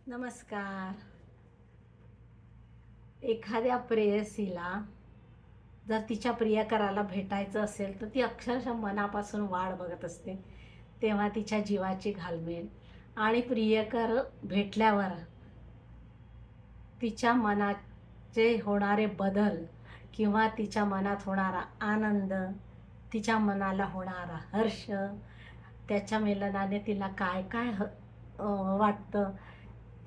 नमस्कार. एखाद्या प्रेयसीला जर तिच्या प्रियकराला भेटायचं असेल तर ती अक्षरशः मनापासून वाट बघत असते. तेव्हा तिच्या जीवाची घालमेल आणि प्रियकर भेटल्यावर तिच्या मनाचे होणारे बदल किंवा तिच्या मनात होणारा आनंद, तिच्या मनाला होणारा हर्ष, त्याच्या मिलनाने तिला काय काय वाटतं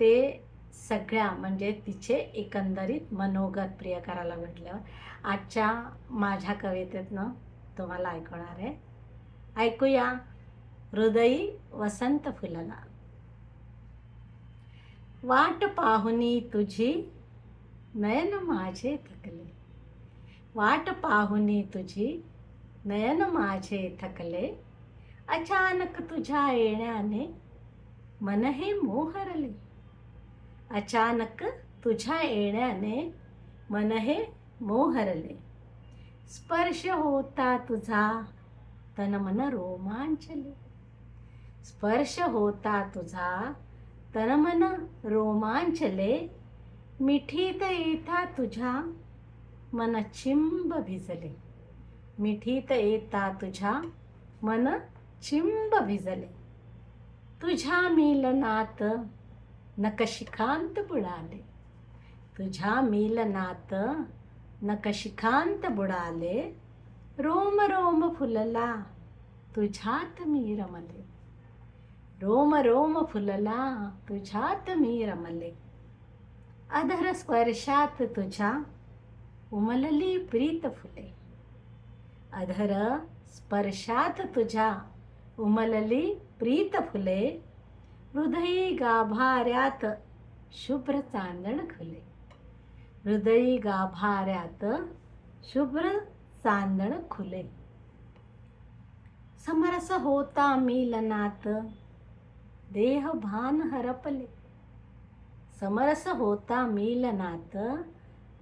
ते सगळ्या म्हणजे तिचे एकंदरीत मनोगत प्रियकराला भेटल्यावर आजच्या माझ्या कवितेतनं तुम्हाला ऐकवणार आहे. ऐकूया. हृदयी वसंत फुलला. वाट पाहुनी तुझी नयन माझे थकले. वाट पाहुनी तुझी नयन माझे थकले. अचानक तुझ्या येण्याने मन हे मोहरले. अचानक तुझ्या येण्याने मन हे मोहरले. स्पर्श होता तुझा तन मन रोमांचले. स्पर्श होता तुझा तन मन रोमांचले. मिठीत येता तुझ्या मन चिंब भिजले. मिठीत येता तुझ्या मन चिंब भिजले. तुझ्या मिलनात नखशिखांत बुडाले. तुझ्या मिलनात नखशिखांत बुडाले. रोम रोम फुलला तुझ्यात मी रमले. रोम रोम फुलला तुझ्यात मी रमले. अधर स्पर्शात तुझ्या उमलली प्रीत फुले. अधर स्पर्शात तुझ्या उमलली प्रीत फुले. हृदयी गाभाऱ्यात शुभ्र चांदण खुले. हृदयी गाभाऱ्यात शुभ्र चांदण खुले. समरस होता मिलनात देह भान हरपले. समरस होता मिलनात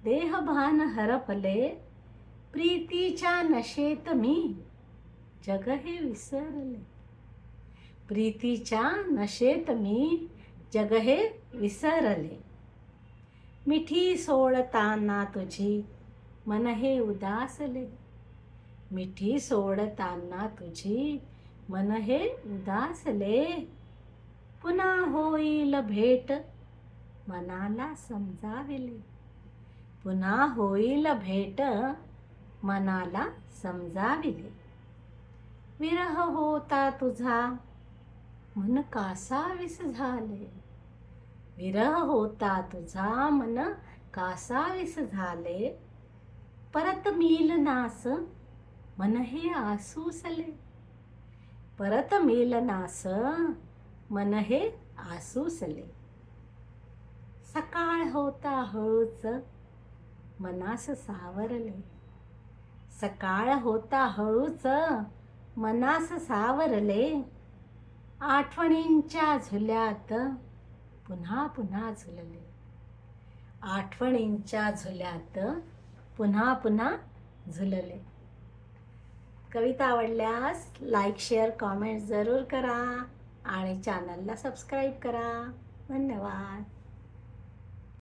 देह भान हरपले. प्रीतीच्या नशेत मी जग हे विसरले. प्रीतीच्या नशेत मी जग हे विसरले. मिठी सोडताना तुझी मन हे उदासले. मिठी सोडताना तुझी मन हे उदासले. पुन्हा होईल भेट मनाला समजाविले. पुन्हा होईल भेट मनाला समजाविले. विरह होता तुझा मन कासावीस झाले. विरह होता तुझा मन कासावीस झाले. परत मिलनास मन हे आसूसले. परत मिलनास मन हे आसूसले. सकाळ होता हळूच मनास सावरले. सकाळ होता हळूच मनास सावरले. आठवणींच्या झुल्यात पुन्हा पुन्हा झुलले. आठवणींच्या झुल्यात पुन्हा पुन्हा झुलले. कविता आवडल्यास लाईक, शेअर, कॉमेंट जरूर करा आणि चॅनलला सबस्क्राईब करा. धन्यवाद.